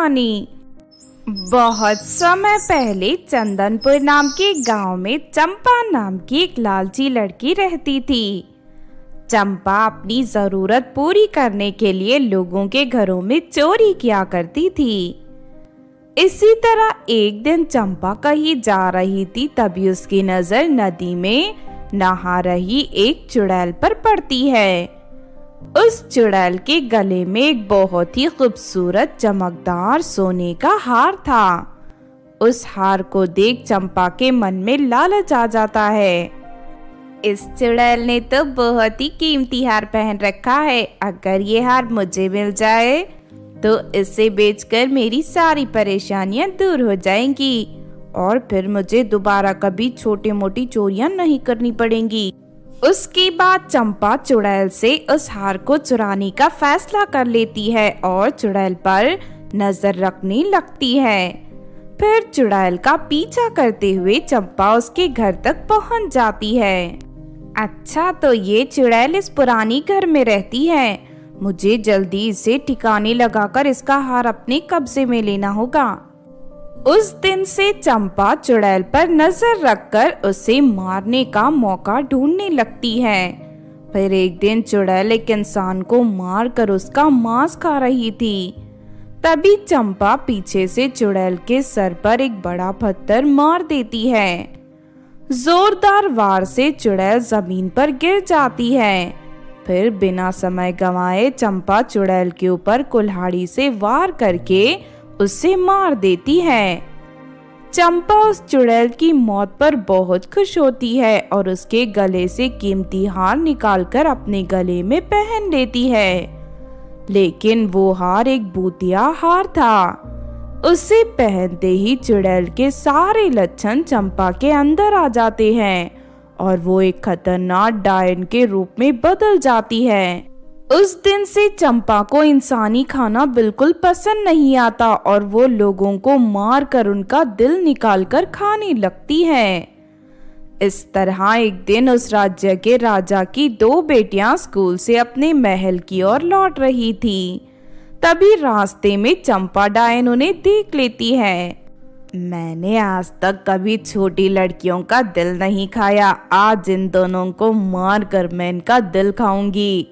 कहानी। बहुत समय पहले चंदनपुर नाम के गांव में चंपा नाम की एक लालची लड़की रहती थी। चंपा अपनी जरूरत पूरी करने के लिए लोगों के घरों में चोरी किया करती थी। इसी तरह एक दिन चंपा कहीं जा रही थी, तभी उसकी नजर नदी में नहा रही एक चुड़ैल पर पड़ती है। उस चुड़ैल के गले में एक बहुत ही खूबसूरत चमकदार सोने का हार था। उस हार को देख चंपा के मन में लालच आ जाता है। इस चुड़ैल ने तो बहुत ही कीमती हार पहन रखा है, अगर ये हार मुझे मिल जाए तो इसे बेचकर मेरी सारी परेशानियां दूर हो जाएंगी और फिर मुझे दोबारा कभी छोटी मोटी चोरियां नहीं करनी पड़ेंगी। उसके बाद चंपा चुड़ैल से उस हार को चुराने का फैसला कर लेती है और चुड़ैल पर नजर रखने लगती है। फिर चुड़ैल का पीछा करते हुए चंपा उसके घर तक पहुंच जाती है। अच्छा, तो ये चुड़ैल इस पुरानी घर में रहती है, मुझे जल्दी इसे ठिकाने लगाकर इसका हार अपने कब्जे में लेना होगा। उस दिन से चंपा चुड़ैल पर नजर रखकर उसे मारने का मौका ढूंढने लगती है। फिर एक दिन चुड़ैल एक इंसान को मारकर उसका मांस खा रही थी। तभी चंपा पीछे से चुड़ैल के सर पर एक बड़ा पत्थर मार देती है। जोरदार वार से चुड़ैल जमीन पर गिर जाती है। फिर बिना समय गंवाए चंपा चुड़ैल के ऊपर कुल्हाड़ी से वार करके उसे मार देती है। चंपा उस चुड़ैल की मौत पर बहुत खुश होती है और उसके गले से कीमती हार निकालकर अपने गले में पहन लेती है। लेकिन वो हार एक भूतिया हार था। उसे पहनते ही चुड़ैल के सारे लक्षण चंपा के अंदर आ जाते हैं और वो एक खतरनाक डायन के रूप में बदल जाती है। उस दिन से चंपा को इंसानी खाना बिल्कुल पसंद नहीं आता और वो लोगों को मार कर उनका दिल निकालकर खाने लगती है। इस तरह एक दिन उस राज्य के राजा की 2 बेटियां स्कूल से अपने महल की ओर लौट रही थी। तभी रास्ते में चंपा डायन उन्हें देख लेती है। मैंने आज तक कभी छोटी लड़कियों का दिल नहीं खाया, आज इन दोनों को मार कर मैं इनका दिल खाऊंगी।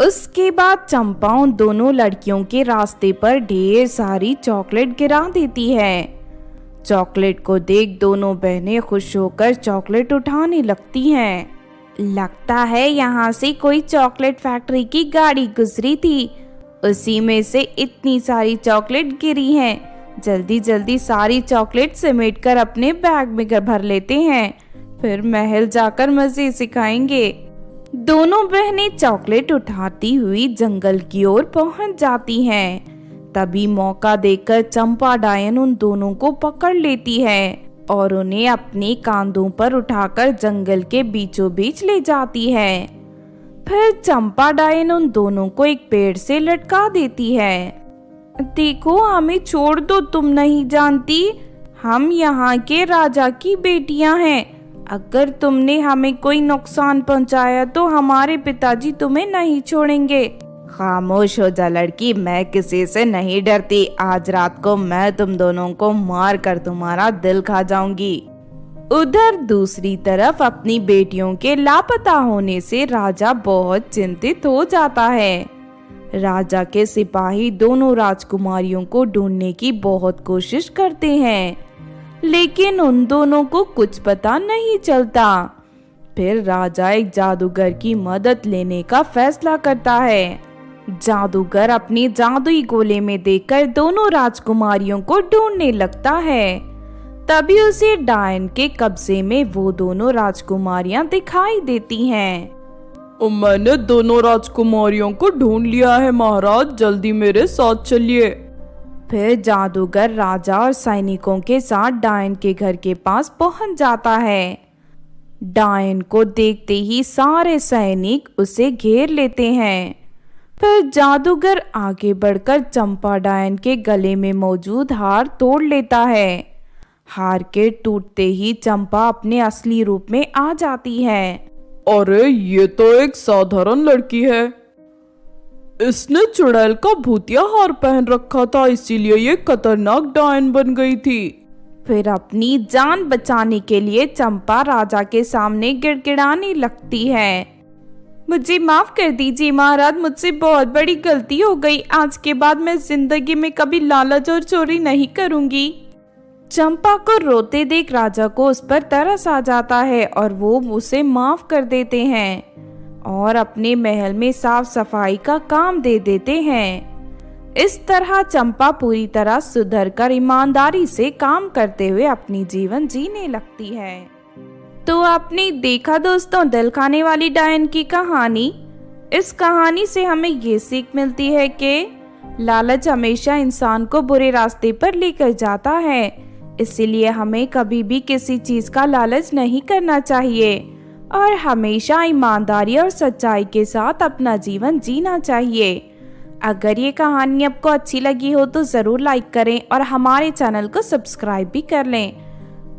उसके बाद चंपा उन दोनों लड़कियों के रास्ते पर ढेर सारी चॉकलेट गिरा देती है। चॉकलेट को देख दोनों बहनें खुश होकर चॉकलेट उठाने लगती हैं। लगता है यहाँ से कोई चॉकलेट फैक्ट्री की गाड़ी गुजरी थी, उसी में से इतनी सारी चॉकलेट गिरी हैं। जल्दी जल्दी सारी चॉकलेट समेट कर अपने बैग में भर लेते हैं, फिर महल जाकर मजे से खाएंगे। दोनों बहनें चॉकलेट उठाती हुई जंगल की ओर पहुंच जाती हैं। तभी मौका देखकर चंपा डायन उन दोनों को पकड़ लेती है और उन्हें अपने कांधों पर उठाकर जंगल के बीचों बीच ले जाती है। फिर चंपा डायन उन दोनों को एक पेड़ से लटका देती है। देखो, हमें छोड़ दो, तुम नहीं जानती हम यहाँ के राजा की बेटियां हैं। अगर तुमने हमें कोई नुकसान पहुंचाया तो हमारे पिताजी तुम्हें नहीं छोड़ेंगे। खामोश हो जा लड़की, मैं किसी से नहीं डरती। आज रात को मैं तुम दोनों को मार कर तुम्हारा दिल खा जाऊंगी। उधर दूसरी तरफ अपनी बेटियों के लापता होने से राजा बहुत चिंतित हो जाता है। राजा के सिपाही दोनों राजकुमारियों को ढूंढने की बहुत कोशिश करते हैं, लेकिन उन दोनों को कुछ पता नहीं चलता। फिर राजा एक जादूगर की मदद लेने का फैसला करता है। जादूगर अपनी जादुई गोले में देखकर दोनों राजकुमारियों को ढूंढने लगता है। तभी उसे डायन के कब्जे में वो दोनों राजकुमारियां दिखाई देती हैं। मैंने दोनों राजकुमारियों को ढूंढ लिया है महाराज, जल्दी मेरे साथ चलिए। फिर जादूगर राजा और सैनिकों के साथ डायन के घर के पास पहुंच जाता है। डायन को देखते ही सारे सैनिक उसे घेर लेते हैं। फिर जादूगर आगे बढ़कर चंपा डायन के गले में मौजूद हार तोड़ लेता है। हार के टूटते ही चंपा अपने असली रूप में आ जाती है। अरे ये तो एक साधारण लड़की है। इसने चुड़ैल का भूतिया हार पहन रखा था, इसीलिए ये खतरनाक डायन बन गई थी। फिर अपनी जान बचाने के लिए चंपा राजा के सामने गिड़गिड़ाने लगती है। मुझे माफ कर दीजिए महाराज, मुझसे बहुत बड़ी गलती हो गई। आज के बाद मैं जिंदगी में कभी लालच और चोरी नहीं करूंगी। चंपा को रोते देख राजा को उस पर तरस आ जाता है और वो उसे माफ कर देते हैं और अपने महल में साफ सफाई का काम दे देते हैं। इस तरह चंपा पूरी तरह सुधरकर ईमानदारी से काम करते हुए अपनी जीवन जीने लगती है। तो आपने देखा दोस्तों दिल खाने वाली डायन की कहानी। इस कहानी से हमें ये सीख मिलती है कि लालच हमेशा इंसान को बुरे रास्ते पर लेकर जाता है, इसीलिए हमें कभी भी किसी चीज का लालच नहीं करना चाहिए और हमेशा ईमानदारी और सच्चाई के साथ अपना जीवन जीना चाहिए। अगर ये कहानी आपको अच्छी लगी हो तो ज़रूर लाइक करें और हमारे चैनल को सब्सक्राइब भी कर लें।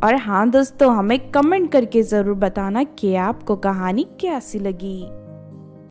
और हाँ दोस्तों, हमें कमेंट करके ज़रूर बताना कि आपको कहानी कैसी लगी।